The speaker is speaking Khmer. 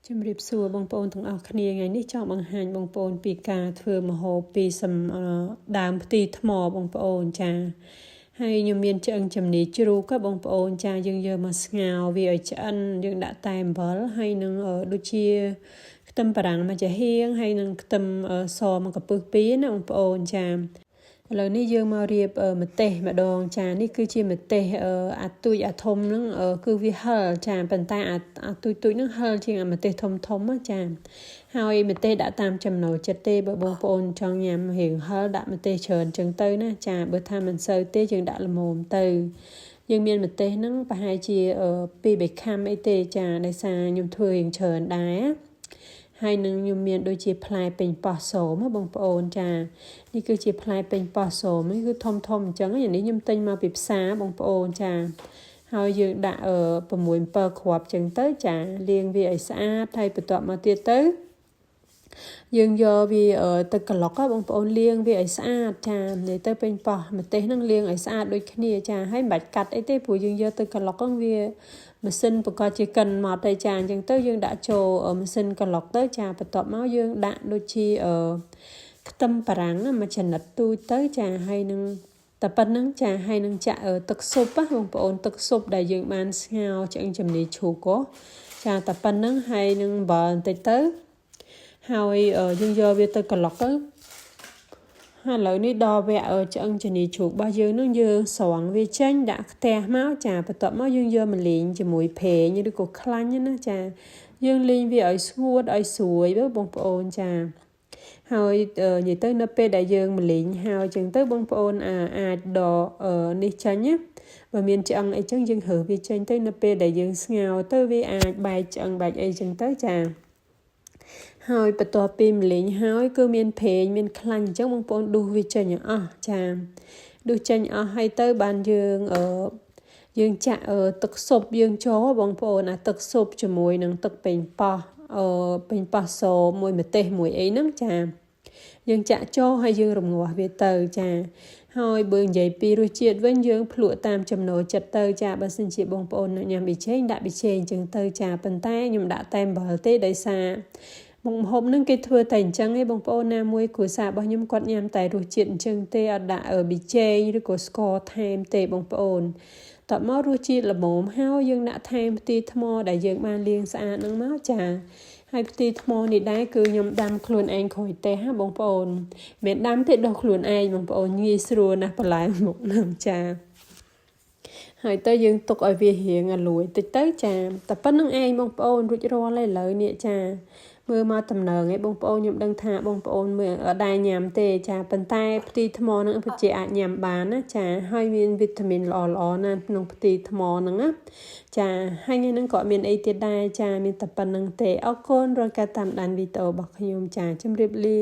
ជំរាបសួរបងប្អូនទាំងអស់គ្នាថ្ងៃនេះចង់បង្ហាញបងប្អូនពីការធ្វើម្ហូបពីដើមផ្ទីថ្មបងប្អូនចាហើយខ្ញុំមានឆ្អឹងជំនីជ្រូកក៏បងប្អូនចាយើងយកមកស្ងោរវាឲ្យឆ្អិនយើងដាក់តែអំបិលហើយនឹងដូចជាខ្ទឹមបារាំងមួយចាហៀងហើយនឹងខ្ទឹមសមួយកពឹសពីរណាបងប្អូនចាឥឡូវនេះយើងមករៀបម្ទេសម្ដងចានេះគឺជាម្ទេសអាទូចអាធំហ្នឹងគឺវាហឹលចាប៉ុន្តែអាទូចហ្នឹងហឹលជាងអាម្ទេសធំចាហើយម្ទេសដាក់តាមចំណូលចិត្តទេបើបងប្អូនចង់ញ៉ាំរៀងហឹលដាក់ម្ទេសច្រើនចឹងទៅណាចាបើថាមិនសូវទេយើងដាក់ល្មមទៅយើងមានម្ទេសហ្នឹងប្រហែលជា2-3ខាំអីទេចាដោយសារខ្ញុំធ្វើរៀងច្រើនដែរហើយនឹងខ្ញុំមានដូចជាផ្លែពេញប៉ោះសោមបងប្អូនចានេះគឺជាផ្លែពេញប៉ោះសោមនេះគឺធំអញ្ចឹងនេះខ្ញុំទិញមកពីផ្សារបងប្អូនចាហើយយើងដាក់6-7គ្រាប់អញ្ចឹងទៅចាលាងវាឲ្យស្អាតហើយបន្ទាប់មកទៀតទៅយើងយកវាទៅក្លុកបងប្អូនលាងវាឲ្យស្អាតចានេះទៅពេញប៉ោះម្ទេសហ្នឹងលាងឲ្យស្អាតដូចគ្នាចាហើយមិនបាច់កាត់អីទេព្រោះយើងយកទៅក្លុកហ្នឹងវាម៉ាស៊ីនប្រកាសជាកិនមកទៅចាអញ្ចឹងទៅយើងដាក់ចូលម៉ាស៊ីនក្លុកទៅចាបន្ទាប់មកយើងដាក់ដូចជាខ្ទឹមបារាំងមួយចំណិតទូចទៅចាហើយនឹងតែប៉ុណ្្នឹងចាហើយនឹងចាក់ទឹកស៊ុបបងប្អូនទឹកស៊ុបដែលយើងបានស្ងោរឆ្អឹងជំនីជ្រូកចាតែប៉ុណ្្នឹងហើយនឹងអំបិលបន្តិចទៅហើយយើងយកវាទៅក្លុកទៅហើយឥឡូវនេះដល់វគ្គឆ្អឹងជំនីជ្រូករបស់យើងនឹងយើងស្រង់វាចេញដាក់ខ្ទះមកចាបន្ទាប់មកយើងយកមកលីងជាមួយប្រេងឬក៏ខ្លាញ់ណាចាយើងលីងវាឲ្យស្ងួតឲ្យស្រួយបងប្អូនចាហើយនិយាយទៅនៅពេលដែលយើងមលីងហើយចឹងទៅបងប្អូនអាចដកនេះចេញណាបើមានឆ្អឹងអីចឹងយើងរើសវាចេញទៅនៅពេលដែលយើងស្ងោរទៅវាអាចបែកឆ្អឹងបែកអីចឹងទៅចាហើយបន្ទាប់ពីមលីងហើយគឺមានប្រេងមានខ្លាញ់អញ្ចឹងបងប្អូនដួសវាចេញអស់ចាដួសចេញអស់ហើយទៅបានយើងចាក់ទឹកស៊ុបយើងចូលបងប្អូនទឹកស៊ុបជាមួយនឹងទឹកប៉េងប៉ោះពេញប៉ោះសមួយម្ទេសមួយអីហ្នឹងចាយើងចាក់ចូលហើយយើងរំងាស់វាទៅចាហើយបើនិយាយពីរសជាតិវិញយើងភ្លក់តាមចំណូលចិត្តទៅចាបើសិនជាបងប្អូនញ៉ាំប៊ីចេងដាក់ប៊ីចេងអញ្ចឹងទៅចាប៉ុន្តែខ្ញុំដាក់តែអំបិលទេដោយសារមុខម្ហូបហ្នឹងគេធ្វើតែអញ្ចឹងឯងបងប្អូនណាមួយគ្រួសាររបស់ខ្ញុំគាត់ញ៉ាំតែរសជាតិអញ្ចឹងទេអត់ដាក់ប៊ីចេងឬក៏ស្ករថែមទេបងប្អូនតមករសជាតិល្មមហើយយើងដាក់ថែមផ្ទីថ្មដែលយើងបានលាងស្អាតហ្នឹងមកចាហើយផ្ទីថ្មនេះដែរគឺខ្ញុំដាំខ្លួនឯងក្រួយទេហ่าបងប្អូនមិនដាំទេដុសខ្លួនឯងបងប្អូនងាយស្រួលណាស់បន្លែមុខហ្នឹងចាហើយទៅយើងទុកឲ្យវារៀងលួយតិចទៅចាតែប៉ុណ្្នឹងឯងបងប្អូនរួចរាល់ហើយឥឡូវនេះចាមើលមកតំណើងឯងបងប្អូនខ្ញុំដឹងថាបងប្អូនមើលអត់ដែរញ៉ាំទេចាប៉ុន្តែផ្ទីថ្មហ្នឹងពិតជាអាចញ៉ាំបានណាចាហើយមានវីតាមីនល្អណាស់ក្នុងផ្ទីថ្មហ្នឹងណាចាហើយហ្នឹងក៏មានអីទៀតដែរចាមានតែប៉ុណ្្នឹងទេអរគុណរាល់ការតាមដានវីដេអូរបស់ខ្ញុំចាជម្រាបលា